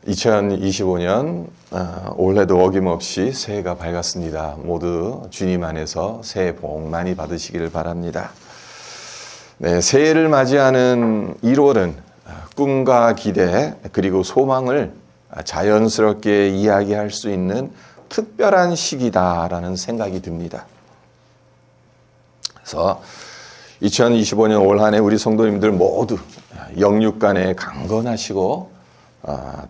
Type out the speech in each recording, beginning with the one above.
2025년 올해도 어김없이 새해가 밝았습니다. 모두 주님 안에서 새해 복 많이 받으시기를 바랍니다. 네, 새해를 맞이하는 1월은 꿈과 기대 그리고 소망을 자연스럽게 이야기할 수 있는 특별한 시기다라는 생각이 듭니다. 그래서 2025년 올 한 해 우리 성도님들 모두 영육간에 강건하시고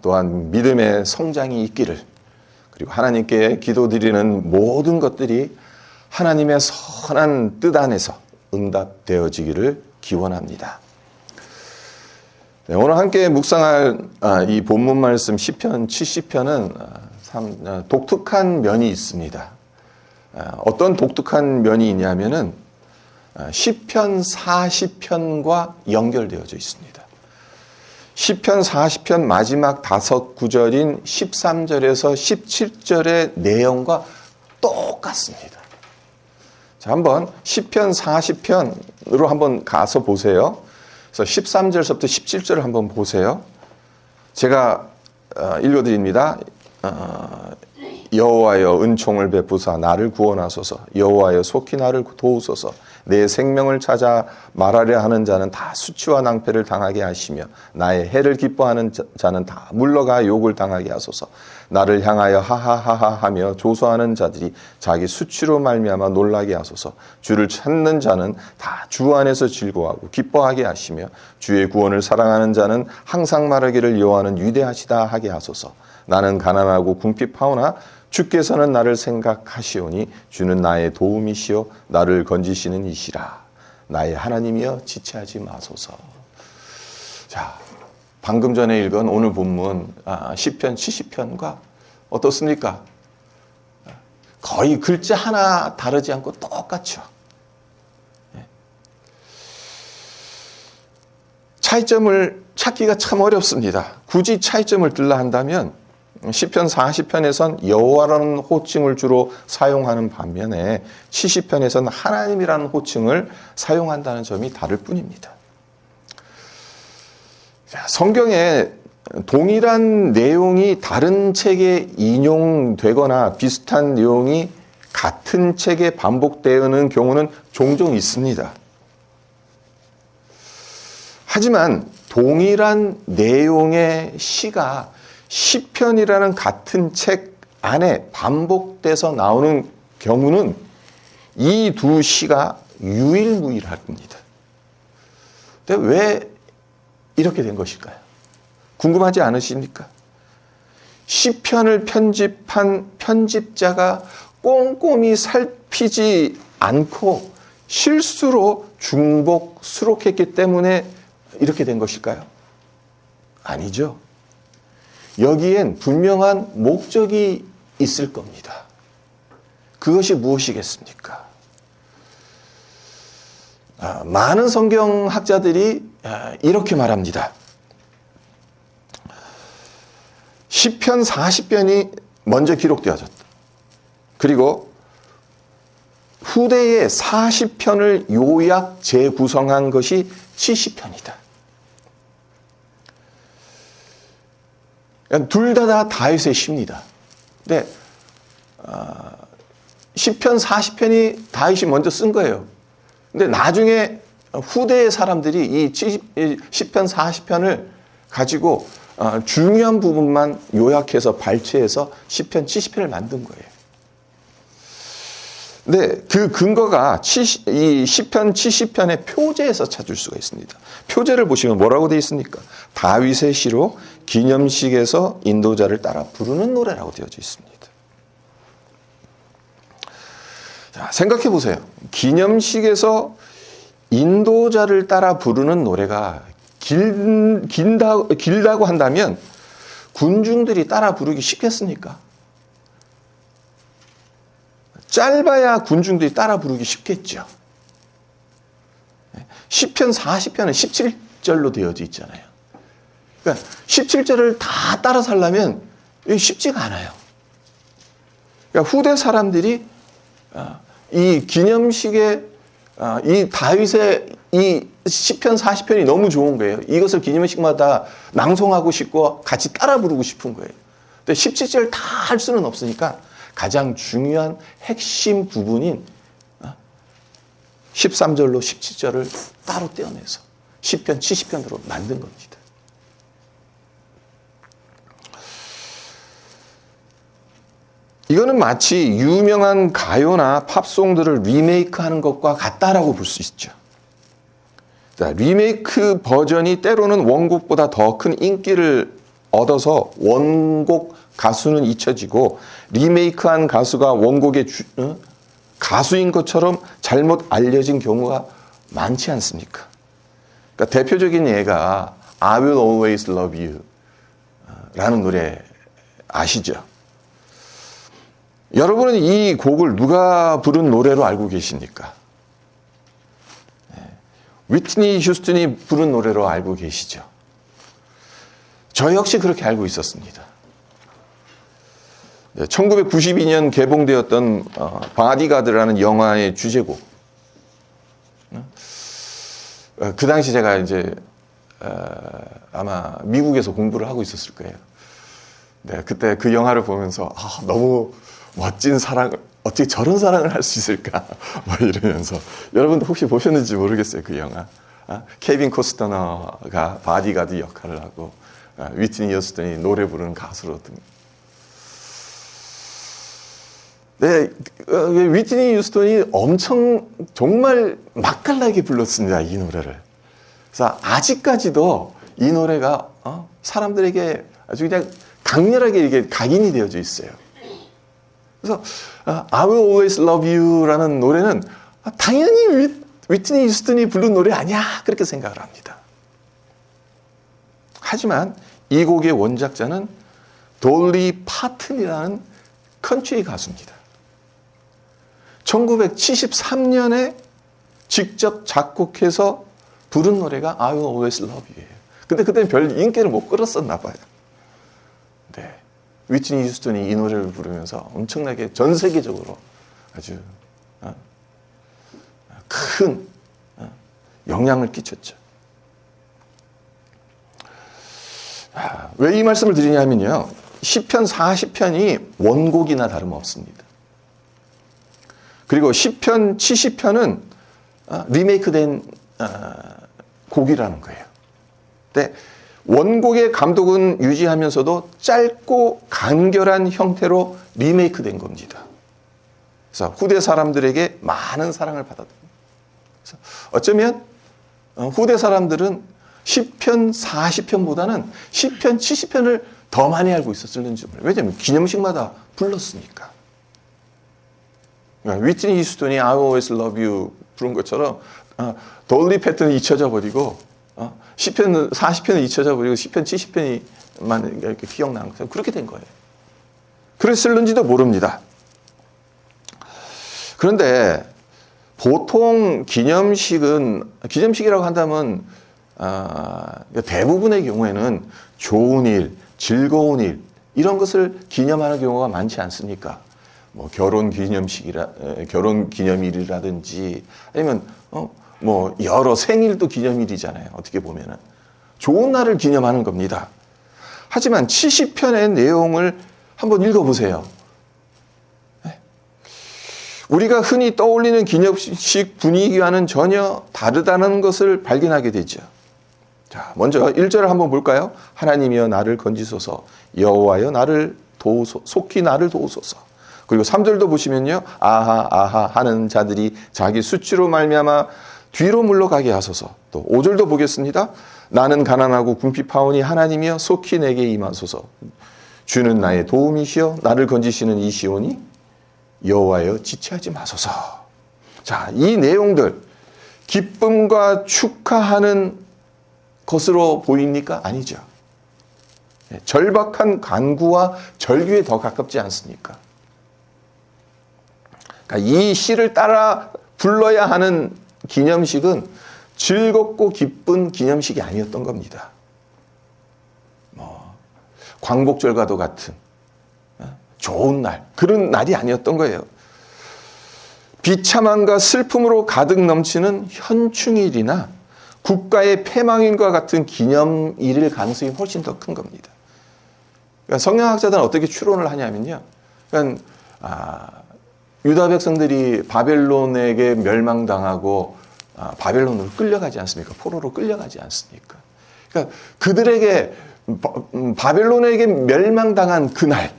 또한 믿음의 성장이 있기를, 그리고 하나님께 기도드리는 모든 것들이 하나님의 선한 뜻 안에서 응답되어지기를 기원합니다. 네, 오늘 함께 묵상할 이 본문 말씀 시편 70편은 참 독특한 면이 있습니다. 어떤 독특한 면이 있냐면은 시편 40편과 연결되어져 있습니다. 시편 40편 마지막 5구절인 13절에서 17절의 내용과 똑같습니다. 자, 한번 시편 40편으로 한번 가서 보세요. 그래서 13절부터 17절을 한번 보세요. 제가 읽어드립니다. 여호와여 은총을 베푸사 나를 구원하소서. 여호와여 속히 나를 도우소서. 내 생명을 찾아 말하려 하는 자는 다 수치와 낭패를 당하게 하시며 나의 해를 기뻐하는 자는 다 물러가 욕을 당하게 하소서. 나를 향하여 하하하하 하며 조소하는 자들이 자기 수치로 말미암아 놀라게 하소서. 주를 찾는 자는 다 주 안에서 즐거워하고 기뻐하게 하시며 주의 구원을 사랑하는 자는 항상 말하기를 여호와는 위대하시다 하게 하소서. 나는 가난하고 궁핍하오나 주께서는 나를 생각하시오니 주는 나의 도움이시오 나를 건지시는 이시라. 나의 하나님이여 지체하지 마소서. 자, 방금 전에 읽은 오늘 본문 시편 70편과 어떻습니까? 거의 글자 하나 다르지 않고 똑같죠. 차이점을 찾기가 참 어렵습니다. 굳이 차이점을 들라 한다면 시편 40편에선 여호와라는 호칭을 주로 사용하는 반면에 70편에서는 하나님이라는 호칭을 사용한다는 점이 다를 뿐입니다. 성경에 동일한 내용이 다른 책에 인용되거나 비슷한 내용이 같은 책에 반복되는 경우는 종종 있습니다. 하지만 동일한 내용의 시가 시편이라는 같은 책 안에 반복돼서 나오는 경우는 이 두 시가 유일무이할 겁니다. 근데 왜 이렇게 된 것일까요? 궁금하지 않으십니까? 시편을 편집한 편집자가 꼼꼼히 살피지 않고 실수로 중복 수록했기 때문에 이렇게 된 것일까요? 아니죠. 여기엔 분명한 목적이 있을 겁니다. 그것이 무엇이겠습니까? 많은 성경학자들이 이렇게 말합니다. 시편 40편이 먼저 기록되어졌다. 그리고 후대의 40편을 요약 재구성한 것이 70편이다. 둘 다 다윗의 시입니다. 근데 시편 40편이 다윗이 먼저 쓴 거예요. 근데 나중에 후대의 사람들이 이 시편 40편을 가지고 중요한 부분만 요약해서 발췌해서 시편 70편을 만든 거예요. 근데 그 근거가 이 시편 70편의 표제에서 찾을 수가 있습니다. 표제를 보시면 뭐라고 되어 있습니까? 다윗의 시로 기념식에서 인도자를 따라 부르는 노래라고 되어져 있습니다. 자, 생각해 보세요. 기념식에서 인도자를 따라 부르는 노래가 길다고 한다면 군중들이 따라 부르기 쉽겠습니까? 짧아야 군중들이 따라 부르기 쉽겠죠. 시편 40편은 17절로 되어져 있잖아요. 그러니까 17절을 다 따라 살려면 쉽지가 않아요. 그러니까 후대 사람들이 이 기념식에 이 다윗의 이 시편 40편이 너무 좋은 거예요. 이것을 기념식마다 낭송하고 싶고 같이 따라 부르고 싶은 거예요. 근데 17절 다 할 수는 없으니까 가장 중요한 핵심 부분인 13절로 17절을 따로 떼어내서 시편 70편으로 만든 겁니다. 이거는 마치 유명한 가요나 팝송들을 리메이크하는 것과 같다라고 볼 수 있죠. 자, 리메이크 버전이 때로는 원곡보다 더 큰 인기를 얻어서 원곡 가수는 잊혀지고 리메이크한 가수가 원곡의 가수인 것처럼 잘못 알려진 경우가 많지 않습니까? 그러니까 대표적인 예가 I Will Always Love You 라는 노래 아시죠? 여러분은 이 곡을 누가 부른 노래로 알고 계십니까? 위트니 휴스턴이 부른 노래로 알고 계시죠? 저 역시 그렇게 알고 있었습니다. 1992년 개봉되었던 바디가드라는 영화의 주제곡. 그 당시 제가 이제 아마 미국에서 공부를 하고 있었을 거예요. 네, 그때 그 영화를 보면서 너무 멋진 사랑을 어떻게 저런 사랑을 할 수 있을까 뭐 이러면서 여러분도 혹시 보셨는지 모르겠어요. 그 영화. 케빈 코스터너가 바디가드 역할을 하고 위트니 휴스턴이 노래 부르는 가수로 네, 위트니 휴스턴이 엄청 정말 맛깔나게 불렀습니다. 이 노래를. 그래서 아직까지도 이 노래가 사람들에게 아주 그냥 강렬하게 이게 각인이 되어져 있어요. 그래서 I Will Always Love You라는 노래는 당연히 위트니 휴스턴이 부른 노래 아니야 그렇게 생각을 합니다. 하지만 이 곡의 원작자는 돌리 파튼이라는 컨트리 가수입니다. 1973년에 직접 작곡해서 부른 노래가 I Will Always Love You예요. 근데 그때는 별 인기를 못 끌었었나 봐요. 네. 위트니 휴스턴이 이 노래를 부르면서 엄청나게 전 세계적으로 아주 큰 영향을 끼쳤죠. 왜 이 말씀을 드리냐면요. 시편 40편이 원곡이나 다름없습니다. 그리고 시편 70편은 리메이크된 곡이라는 거예요. 근데 원곡의 감독은 유지하면서도 짧고 간결한 형태로 리메이크된 겁니다. 그래서 후대 사람들에게 많은 사랑을 받았다. 그래서 어쩌면 후대 사람들은 시편 40편보다는 시편 70편을 더 많이 알고 있었을는지 몰라요. 왜냐하면 기념식마다 불렀으니까. 그러니까 위트니 휴스턴이 I Will Always Love You 부른 것처럼 돌리 패턴이 잊혀져 버리고 시편 40편은 잊혀져 버리고 시편 70편이만 이렇게 기억나는 거죠. 그렇게 된 거예요. 그랬을는지도 모릅니다. 그런데 보통 기념식이라고 한다면 대부분의 경우에는 좋은 일, 즐거운 일 이런 것을 기념하는 경우가 많지 않습니까? 뭐 결혼 기념일이라든지 아니면 뭐 여러 생일도 기념일이잖아요. 어떻게 보면은 좋은 날을 기념하는 겁니다. 하지만 70편의 내용을 한번 읽어보세요. 우리가 흔히 떠올리는 기념식 분위기와는 전혀 다르다는 것을 발견하게 되죠. 자, 먼저 1절을 한번 볼까요? 하나님이여 나를 건지소서, 여호와여 나를 도우소서, 속히 나를 도우소서. 그리고 3절도 보시면요. 아하 아하 하는 자들이 자기 수치로 말미암아 뒤로 물러가게 하소서. 또 5절도 보겠습니다. 나는 가난하고 궁핍하오니 하나님이여 속히 내게 임하소서. 주는 나의 도움이시여 나를 건지시는 이시오니 여호와여 지체하지 마소서. 자, 이 내용들 기쁨과 축하하는 것으로 보입니까? 아니죠. 절박한 간구와 절규에 더 가깝지 않습니까? 그러니까 이 시를 따라 불러야 하는 기념식은 즐겁고 기쁜 기념식이 아니었던 겁니다. 광복절과도 같은 좋은 날, 그런 날이 아니었던 거예요. 비참함과 슬픔으로 가득 넘치는 현충일이나 국가의 폐망일과 같은 기념일일 가능성이 훨씬 더 큰 겁니다. 그러니까 성경학자들은 어떻게 추론을 하냐면요. 그러니까 유다 백성들이 바벨론에게 멸망당하고 바벨론으로 끌려가지 않습니까? 포로로 끌려가지 않습니까? 그러니까 그들에게 바벨론에게 멸망당한 그날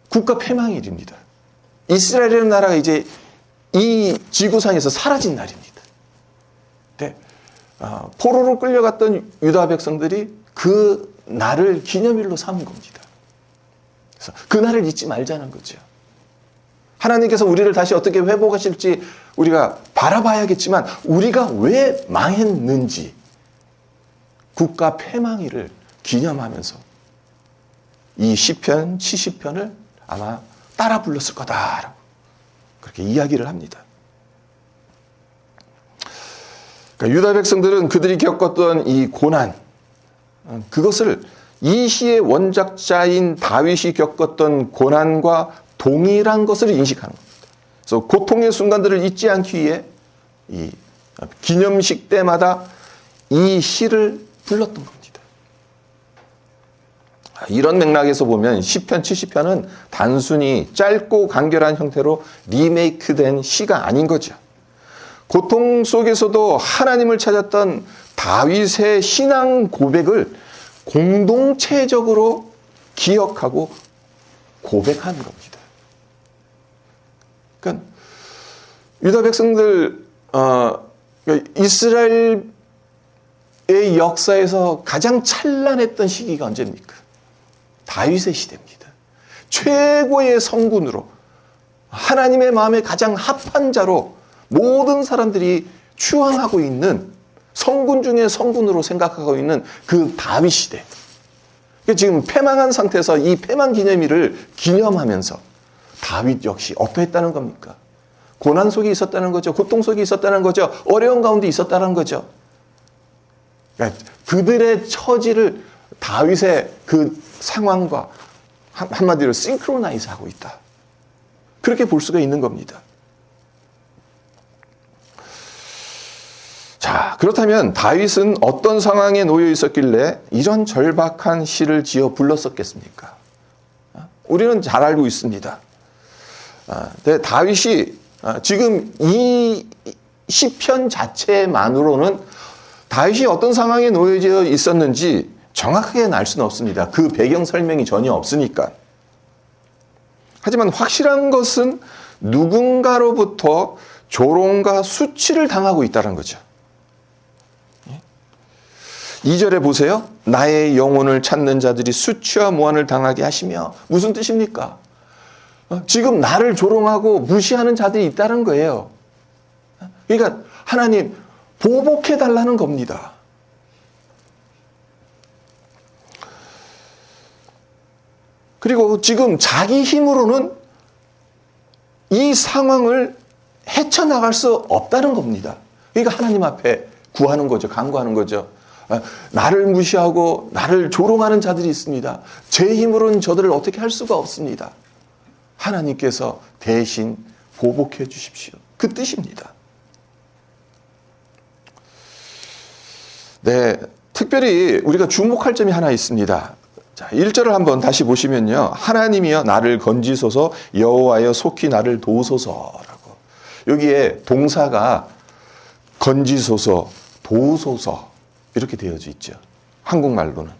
국가 폐망일입니다. 이스라엘이라는 나라가 이제 이 지구상에서 사라진 날입니다. 네. 포로로 끌려갔던 유다 백성들이 그 날을 기념일로 삼은 겁니다. 그래서 그 날을 잊지 말자는 거죠. 하나님께서 우리를 다시 어떻게 회복하실지 우리가 바라봐야겠지만 우리가 왜 망했는지 국가 폐망일을 기념하면서 이 시편 70편을 아마 따라 불렀을 거다라고 그렇게 이야기를 합니다. 그러니까 유다 백성들은 그들이 겪었던 이 고난, 그것을 이 시의 원작자인 다윗이 겪었던 고난과 동일한 것을 인식하는 겁니다. 그래서 고통의 순간들을 잊지 않기 위해 이 기념식 때마다 이 시를 불렀던 겁니다. 이런 맥락에서 보면 시편 70편은 단순히 짧고 간결한 형태로 리메이크된 시가 아닌 거죠. 고통 속에서도 하나님을 찾았던 다윗의 신앙 고백을 공동체적으로 기억하고 고백하는 겁니다. 그러니까 유다 백성들 이스라엘의 역사에서 가장 찬란했던 시기가 언제입니까? 다윗의 시대입니다. 최고의 성군으로 하나님의 마음에 가장 합한 자로 모든 사람들이 추앙하고 있는 성군 중에 성군으로 생각하고 있는 그 다윗 시대. 지금 패망한 상태에서 이 패망 기념일을 기념하면서 다윗 역시 어떠했다는 겁니까? 고난 속에 있었다는 거죠. 고통 속에 있었다는 거죠. 어려운 가운데 있었다는 거죠. 그러니까 그들의 처지를 다윗의 그 상황과 한마디로 싱크로나이즈 하고 있다. 그렇게 볼 수가 있는 겁니다. 자, 그렇다면 다윗은 어떤 상황에 놓여 있었길래 이런 절박한 시를 지어 불렀었겠습니까? 우리는 잘 알고 있습니다. 다윗이 지금 이 시편 자체만으로는 다윗이 어떤 상황에 놓여져 있었는지 정확하게는 알 수는 없습니다. 그 배경 설명이 전혀 없으니까. 하지만 확실한 것은 누군가로부터 조롱과 수치를 당하고 있다는 거죠. 2절에 보세요. 나의 영혼을 찾는 자들이 수치와 모한을 당하게 하시며. 무슨 뜻입니까? 지금 나를 조롱하고 무시하는 자들이 있다는 거예요. 그러니까 하나님 보복해달라는 겁니다. 그리고 지금 자기 힘으로는 이 상황을 헤쳐나갈 수 없다는 겁니다. 그러니까 하나님 앞에 구하는 거죠. 간구하는 거죠. 나를 무시하고 나를 조롱하는 자들이 있습니다. 제 힘으로는 저들을 어떻게 할 수가 없습니다. 하나님께서 대신 보복해 주십시오. 그 뜻입니다. 네, 특별히 우리가 주목할 점이 하나 있습니다. 자, 1절을 한번 다시 보시면요. 하나님이여 나를 건지소서 여호와여 속히 나를 도우소서라고. 여기에 동사가 건지소서, 도우소서 이렇게 되어져 있죠. 한국말로는.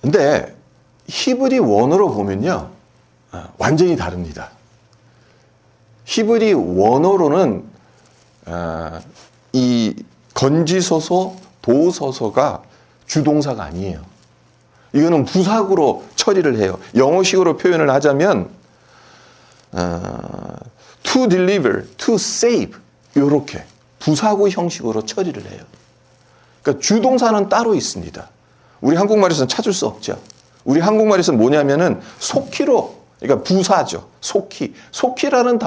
근데 히브리 원어로 보면요. 완전히 다릅니다. 히브리 원어로는 이 건지소서, 도우소서가 주동사가 아니에요. 이거는 부사구로 처리를 해요. 영어식으로 표현을 하자면 to deliver, to save 이렇게 부사구 형식으로 처리를 해요. 그러니까 주동사는 따로 있습니다. 우리 한국말에서는 찾을 수 없죠. 우리 한국말에서는 뭐냐면은 속히로, 그러니까 부사죠. 속히라는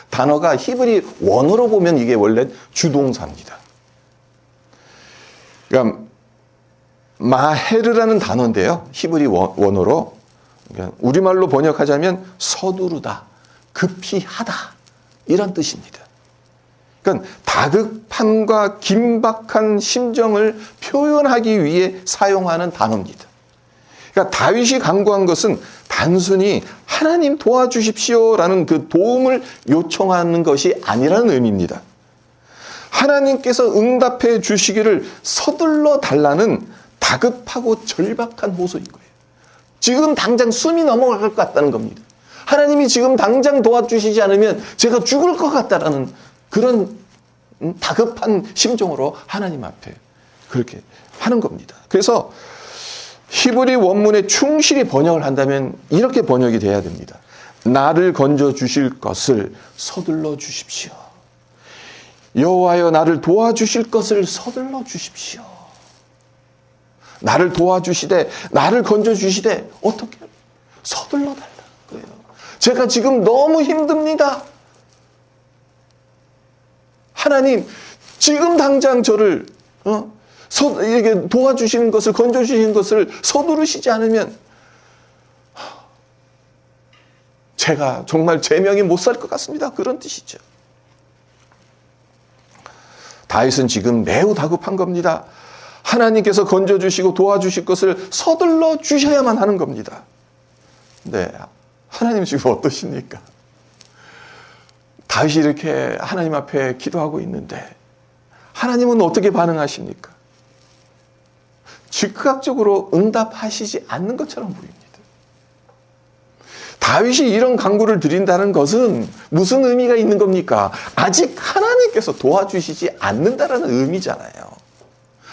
단어가 히브리 원어로 보면 이게 원래 주동사입니다. 그러니까 마헤르라는 단어인데요. 히브리 원어로 그러니까 우리말로 번역하자면 서두르다, 급히 하다 이런 뜻입니다. 그러니까 다급함과 긴박한 심정을 표현하기 위해 사용하는 단어입니다. 그러니까 다윗이 간구한 것은 단순히 하나님 도와주십시오라는 그 도움을 요청하는 것이 아니라는 의미입니다. 하나님께서 응답해 주시기를 서둘러 달라는 다급하고 절박한 호소인 거예요. 지금 당장 숨이 넘어갈 것 같다는 겁니다. 하나님이 지금 당장 도와주시지 않으면 제가 죽을 것 같다라는 그런 다급한 심정으로 하나님 앞에 그렇게 하는 겁니다. 그래서 히브리 원문에 충실히 번역을 한다면 이렇게 번역이 돼야 됩니다. 나를 건져 주실 것을 서둘러 주십시오. 여호와여 나를 도와주실 것을 서둘러 주십시오. 나를 도와주시되 나를 건져 주시되 어떻게 서둘러 달라는 거예요. 제가 지금 너무 힘듭니다. 하나님 지금 당장 저를 이렇게 도와주시는 것을 건져 주시는 것을 서두르시지 않으면 제가 정말 제 명이 못 살 것 같습니다. 그런 뜻이죠. 다윗은 지금 매우 다급한 겁니다. 하나님께서 건져주시고 도와주실 것을 서둘러 주셔야만 하는 겁니다. 네, 하나님 지금 어떠십니까? 다윗이 이렇게 하나님 앞에 기도하고 있는데 하나님은 어떻게 반응하십니까? 즉각적으로 응답하시지 않는 것처럼 보입니다. 다윗이 이런 간구를 드린다는 것은 무슨 의미가 있는 겁니까? 아직 하나님께서 도와주시지 않는다라는 의미잖아요.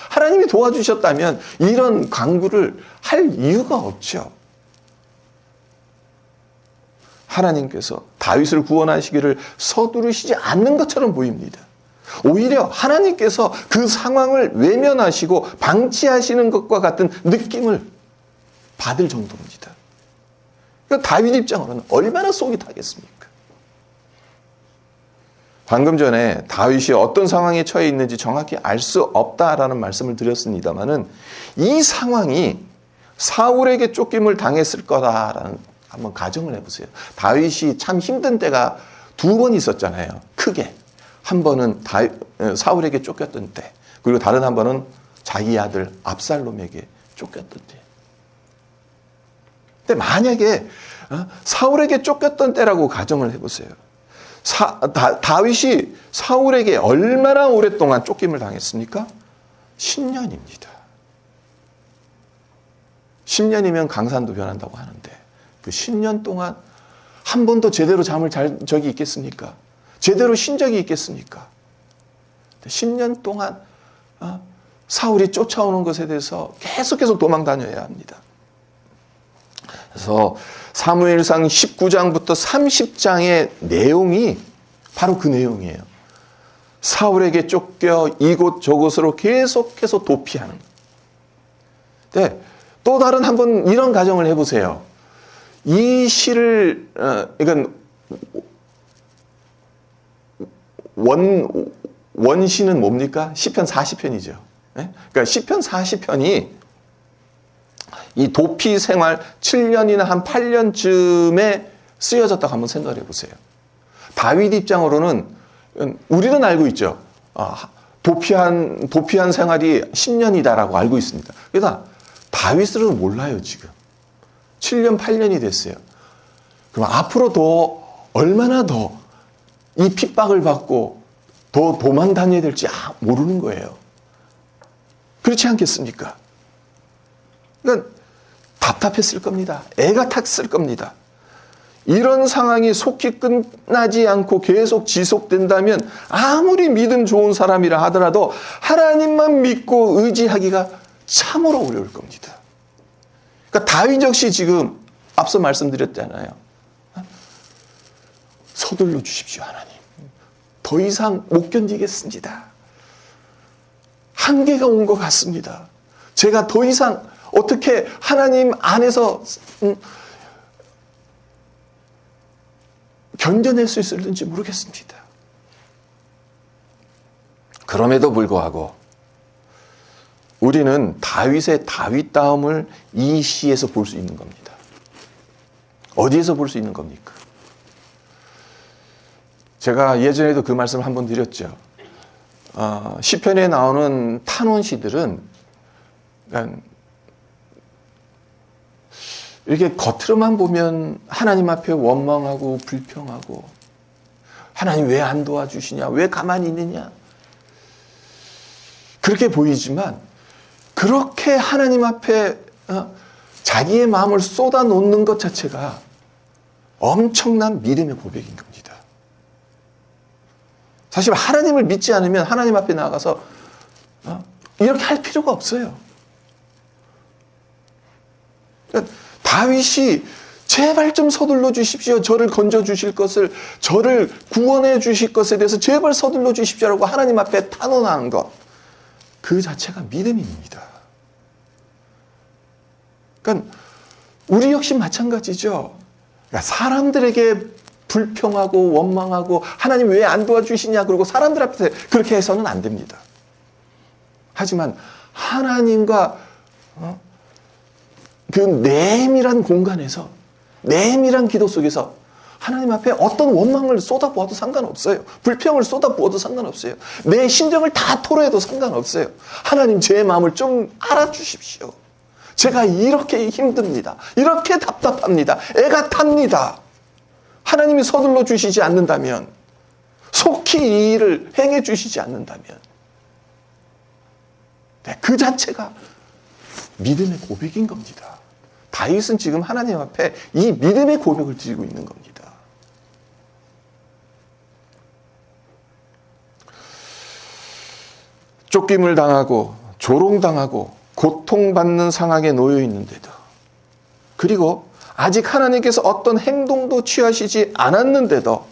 하나님이 도와주셨다면 이런 간구를 할 이유가 없죠. 하나님께서 다윗을 구원하시기를 서두르시지 않는 것처럼 보입니다. 오히려 하나님께서 그 상황을 외면하시고 방치하시는 것과 같은 느낌을 받을 정도입니다. 그러니까 다윗 입장으로는 얼마나 속이 타겠습니까? 방금 전에 다윗이 어떤 상황에 처해 있는지 정확히 알 수 없다라는 말씀을 드렸습니다마는 이 상황이 사울에게 쫓김을 당했을 거다라는 한번 가정을 해보세요. 다윗이 참 힘든 때가 두 번 있었잖아요. 크게. 한 번은 사울에게 쫓겼던 때, 그리고 다른 한 번은 자기 아들 압살롬에게 쫓겼던 때. 근데 만약에 사울에게 쫓겼던 때라고 가정을 해보세요. 다윗이 사울에게 얼마나 오랫동안 쫓김을 당했습니까? 10년입니다. 10년이면 강산도 변한다고 하는데 그 10년 동안 한 번도 제대로 잠을 잘 적이 있겠습니까? 제대로 쉰 적이 있겠습니까? 10년 동안 사울이 쫓아오는 것에 대해서 계속해서 도망 다녀야 합니다. 그래서 사무엘상 19장부터 30장의 내용이 바로 그 내용이에요. 사울에게 쫓겨 이곳 저곳으로 계속해서 도피하는. 네, 또 다른 한번 이런 가정을 해보세요. 이 시를 이건 원시는 뭡니까? 시편 40편이죠. 네? 그러니까 시편 40편이 이 도피 생활 7년이나 한 8년쯤에 쓰여졌다고 한번 생각을 해보세요. 다윗 입장으로는 우리는 알고 있죠. 도피한 생활이 10년이다라고 알고 있습니다. 그러나 다윗은 몰라요, 지금. 7년, 8년이 됐어요. 그럼 앞으로 더 얼마나 더 이 핍박을 받고 더 도망 다녀야 될지 모르는 거예요. 그렇지 않겠습니까? 그러니까 답답했을 겁니다. 애가 탔을 겁니다. 이런 상황이 속히 끝나지 않고 계속 지속된다면 아무리 믿음 좋은 사람이라 하더라도 하나님만 믿고 의지하기가 참으로 어려울 겁니다. 그러니까 다윗 역시 지금 앞서 말씀드렸잖아요. 서둘러 주십시오, 하나님. 더 이상 못 견디겠습니다. 한계가 온 것 같습니다. 제가 더 이상 어떻게 하나님 안에서 견뎌낼 수 있을지 모르겠습니다. 그럼에도 불구하고 우리는 다윗의 다윗다움을 이 시에서 볼 수 있는 겁니다. 어디에서 볼 수 있는 겁니까? 제가 예전에도 그 말씀을 한번 드렸죠. 시편에 나오는 탄원시들은 그러니까 이렇게 겉으로만 보면 하나님 앞에 원망하고 불평하고 하나님 왜 안 도와주시냐, 왜 가만히 있느냐, 그렇게 보이지만 그렇게 하나님 앞에 자기의 마음을 쏟아놓는 것 자체가 엄청난 믿음의 고백인 겁니다. 사실 하나님을 믿지 않으면 하나님 앞에 나가서 이렇게 할 필요가 없어요. 그러니까 다윗이 제발 좀 서둘러 주십시오. 저를 건져 주실 것을, 저를 구원해 주실 것에 대해서 제발 서둘러 주십시오라고 하나님 앞에 탄원하는 것, 그 자체가 믿음입니다. 그러니까 우리 역시 마찬가지죠. 그러니까 사람들에게 불평하고 원망하고 하나님 왜 안 도와주시냐 그러고 사람들 앞에서 그렇게 해서는 안 됩니다. 하지만 하나님과 그 내밀한 공간에서, 내밀한 기도 속에서 하나님 앞에 어떤 원망을 쏟아부어도 상관없어요. 불평을 쏟아부어도 상관없어요. 내 심정을 다 토로해도 상관없어요. 하나님, 제 마음을 좀 알아주십시오. 제가 이렇게 힘듭니다. 이렇게 답답합니다. 애가 탑니다. 하나님이 서둘러 주시지 않는다면, 속히 이 일을 행해 주시지 않는다면, 그 자체가 믿음의 고백인 겁니다. 다윗은 지금 하나님 앞에 이 믿음의 고백을 드리고 있는 겁니다. 쫓김을 당하고 조롱당하고 고통받는 상황에 놓여 있는데도, 그리고 아직 하나님께서 어떤 행동도 취하시지 않았는데도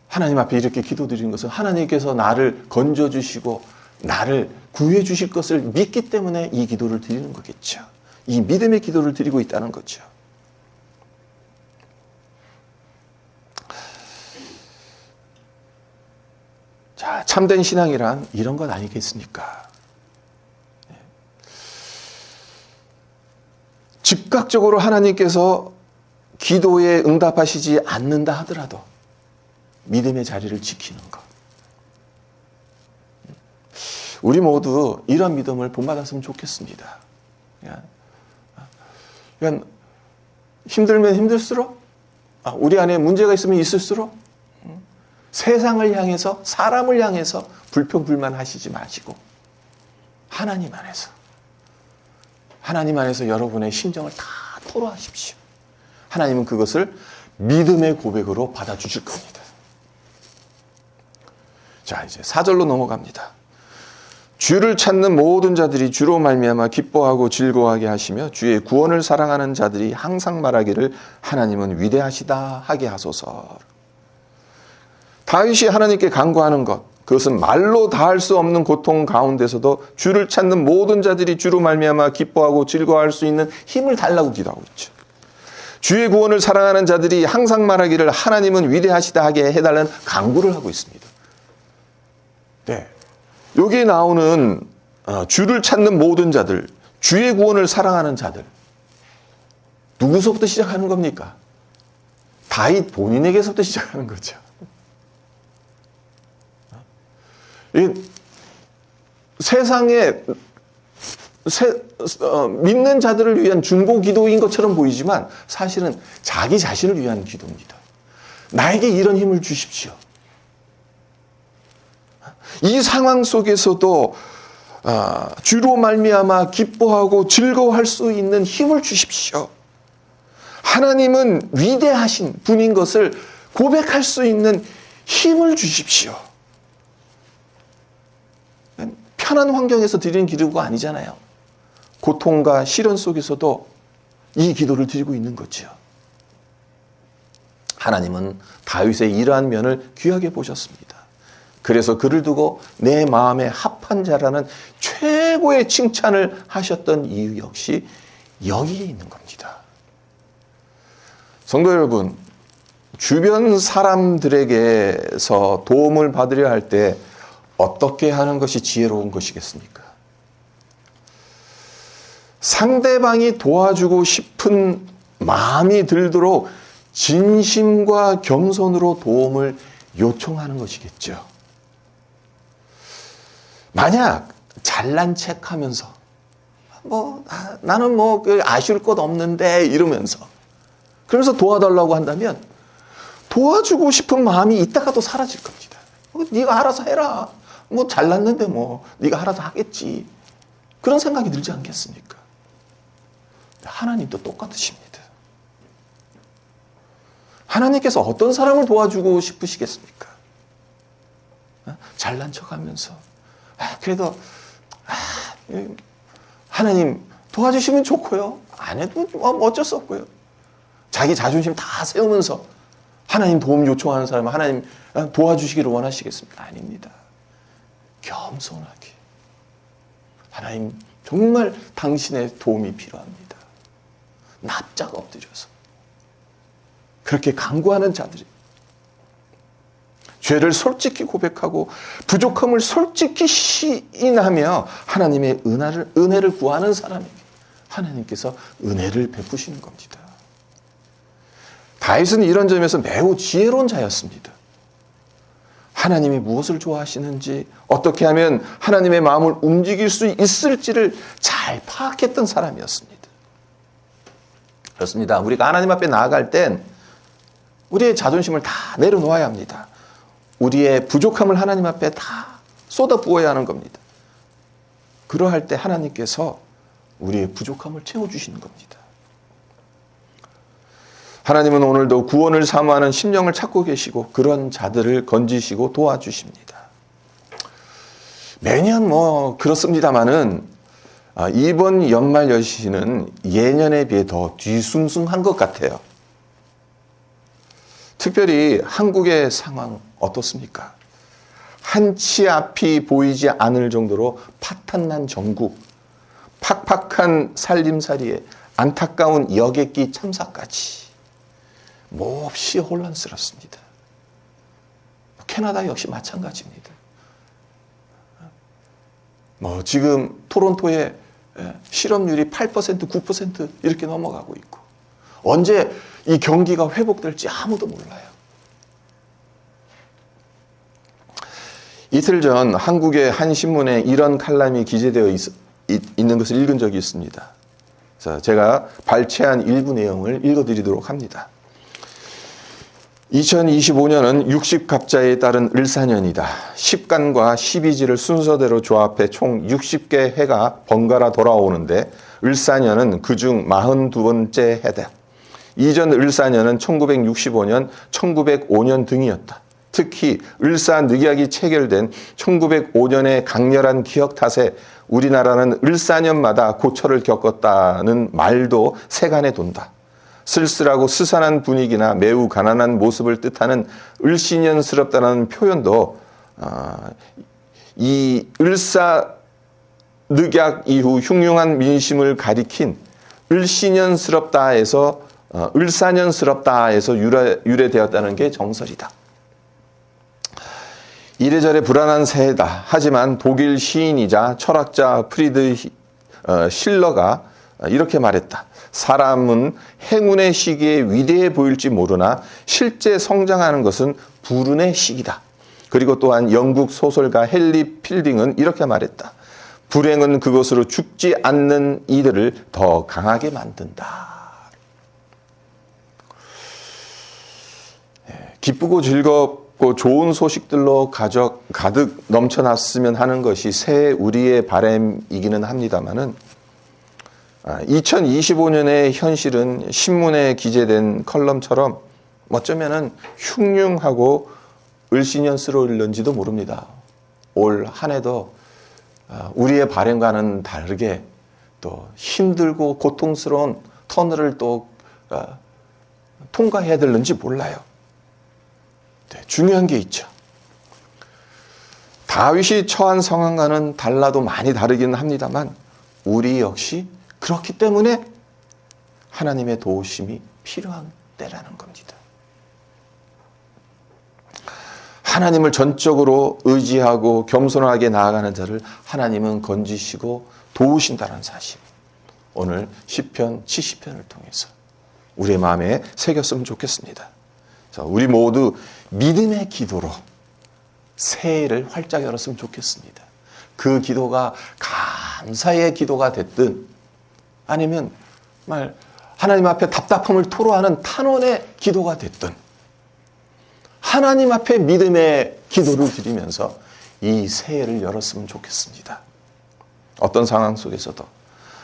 하나님 앞에 이렇게 기도드리는 것은 하나님께서 나를 건져주시고 나를 구해주실 것을 믿기 때문에 이 기도를 드리는 거겠죠. 이 믿음의 기도를 드리고 있다는 거죠. 자, 참된 신앙이란 이런 것 아니겠습니까? 즉각적으로 하나님께서 기도에 응답하시지 않는다 하더라도 믿음의 자리를 지키는 것. 우리 모두 이런 믿음을 본받았으면 좋겠습니다. 그냥 힘들면 힘들수록, 우리 안에 문제가 있으면 있을수록 세상을 향해서, 사람을 향해서 불평불만하시지 마시고 하나님 안에서 여러분의 심정을 다 토로하십시오. 하나님은 그것을 믿음의 고백으로 받아주실 겁니다. 자, 이제 4절로 넘어갑니다. 주를 찾는 모든 자들이 주로 말미암아 기뻐하고 즐거워하게 하시며 주의 구원을 사랑하는 자들이 항상 말하기를 하나님은 위대하시다 하게 하소서. 다윗이 하나님께 간구하는 것, 그것은 말로 다할 수 없는 고통 가운데서도 주를 찾는 모든 자들이 주로 말미암아 기뻐하고 즐거워할 수 있는 힘을 달라고 기도하고 있죠. 주의 구원을 사랑하는 자들이 항상 말하기를 하나님은 위대하시다 하게 해달라는 간구를 하고 있습니다. 네, 여기 나오는 주를 찾는 모든 자들, 주의 구원을 사랑하는 자들, 누구서부터 시작하는 겁니까? 다윗 본인에게서부터 시작하는 거죠. 세상에 믿는 자들을 위한 중보 기도인 것처럼 보이지만 사실은 자기 자신을 위한 기도입니다. 나에게 이런 힘을 주십시오. 이 상황 속에서도 주로 말미암아 기뻐하고 즐거워할 수 있는 힘을 주십시오. 하나님은 위대하신 분인 것을 고백할 수 있는 힘을 주십시오. 편한 환경에서 드리는 기도가 아니잖아요. 고통과 시련 속에서도 이 기도를 드리고 있는 거죠. 하나님은 다윗의 이러한 면을 귀하게 보셨습니다. 그래서 그를 두고 내 마음에 합한 자라는 최고의 칭찬을 하셨던 이유 역시 여기에 있는 겁니다. 성도 여러분, 주변 사람들에게서 도움을 받으려 할 때 어떻게 하는 것이 지혜로운 것이겠습니까? 상대방이 도와주고 싶은 마음이 들도록 진심과 겸손으로 도움을 요청하는 것이겠죠. 만약 잘난 척하면서 나는 아쉬울 것 없는데 이러면서 그러면서 도와달라고 한다면 도와주고 싶은 마음이 있다가도 사라질 겁니다. 네가 알아서 해라. 잘났는데 네가 알아서 하겠지. 그런 생각이 들지 않겠습니까? 하나님도 똑같으십니다. 하나님께서 어떤 사람을 도와주고 싶으시겠습니까? 잘난 척하면서 그래도 하나님 도와주시면 좋고요. 안 해도 어쩔 수 없고요. 자기 자존심 다 세우면서 하나님 도움 요청하는 사람은 하나님 도와주시기를 원하시겠습니까? 아닙니다. 겸손하게 하나님 정말 당신의 도움이 필요합니다. 납작 엎드려서 그렇게 간구하는 자들이 죄를 솔직히 고백하고 부족함을 솔직히 시인하며 하나님의 은혜를 구하는 사람에게 하나님께서 은혜를 베푸시는 겁니다. 다윗은 이런 점에서 매우 지혜로운 자였습니다. 하나님이 무엇을 좋아하시는지, 어떻게 하면 하나님의 마음을 움직일 수 있을지를 잘 파악했던 사람이었습니다. 그렇습니다. 우리가 하나님 앞에 나아갈 땐 우리의 자존심을 다 내려놓아야 합니다. 우리의 부족함을 하나님 앞에 다 쏟아부어야 하는 겁니다. 그러할 때 하나님께서 우리의 부족함을 채워주시는 겁니다. 하나님은 오늘도 구원을 사모하는 심령을 찾고 계시고 그런 자들을 건지시고 도와주십니다. 매년 그렇습니다마는 이번 연말 연시는 예년에 비해 더 뒤숭숭한 것 같아요. 특별히 한국의 상황 어떻습니까? 한치 앞이 보이지 않을 정도로 파탄난 정국, 팍팍한 살림살이에 안타까운 여객기 참사까지 몹시 혼란스럽습니다. 캐나다 역시 마찬가지입니다. 지금 토론토의 실업률이 8%, 9% 이렇게 넘어가고 있고 언제 이 경기가 회복될지 아무도 몰라요. 이틀 전 한국의 한 신문에 이런 칼럼이 기재되어 있는 것을 읽은 적이 있습니다. 제가 발췌한 일부 내용을 읽어드리도록 합니다. 2025년은 60갑자에 따른 을사년이다. 10간과 12지를 순서대로 조합해 총 60개 해가 번갈아 돌아오는데 을사년은 그중 42번째 해다. 이전 을사년은 1965년, 1905년 등이었다. 특히 을사늑약이 체결된 1905년의 강렬한 기억 탓에 우리나라는 을사년마다 고초를 겪었다는 말도 세간에 돈다. 쓸쓸하고 스산한 분위기나 매우 가난한 모습을 뜻하는 을씨년스럽다는 표현도 이 을사늑약 이후 흉흉한 민심을 가리킨 을씨년스럽다에서 을사년스럽다에서 유래되었다는 게 정설이다. 이래저래 불안한 새해다. 하지만 독일 시인이자 철학자 프리드 실러가 이렇게 말했다. 사람은 행운의 시기에 위대해 보일지 모르나 실제 성장하는 것은 불운의 시기다. 그리고 또한 영국 소설가 헨리 필딩은 이렇게 말했다. 불행은 그것으로 죽지 않는 이들을 더 강하게 만든다. 기쁘고 즐겁고 좋은 소식들로 가득 넘쳐났으면 하는 것이 새해 우리의 바람이기는 합니다마는 2025년의 현실은 신문에 기재된 컬럼처럼 어쩌면은 흉흉하고 을씨년스러울런지도 모릅니다. 올 한 해도 우리의 바람과는 다르게 또 힘들고 고통스러운 터널을 또 통과해야 될는지 몰라요. 네, 중요한 게 있죠. 다윗이 처한 상황과는 달라도 많이 다르긴 합니다만 우리 역시 그렇기 때문에 하나님의 도우심이 필요한 때라는 겁니다. 하나님을 전적으로 의지하고 겸손하게 나아가는 자를 하나님은 건지시고 도우신다는 사실. 오늘 시편 70편을 통해서 우리의 마음에 새겼으면 좋겠습니다. 자, 우리 모두 믿음의 기도로 새해를 활짝 열었으면 좋겠습니다. 그 기도가 감사의 기도가 됐든 아니면 정말 하나님 앞에 답답함을 토로하는 탄원의 기도가 됐든 하나님 앞에 믿음의 기도를 드리면서 이 새해를 열었으면 좋겠습니다. 어떤 상황 속에서도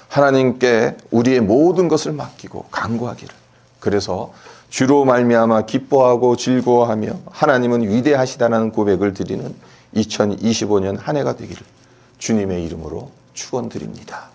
하나님께 우리의 모든 것을 맡기고 간구하기를, 그래서 주로 말미암아 기뻐하고 즐거워하며 하나님은 위대하시다는 고백을 드리는 2025년 한 해가 되기를 주님의 이름으로 축원드립니다.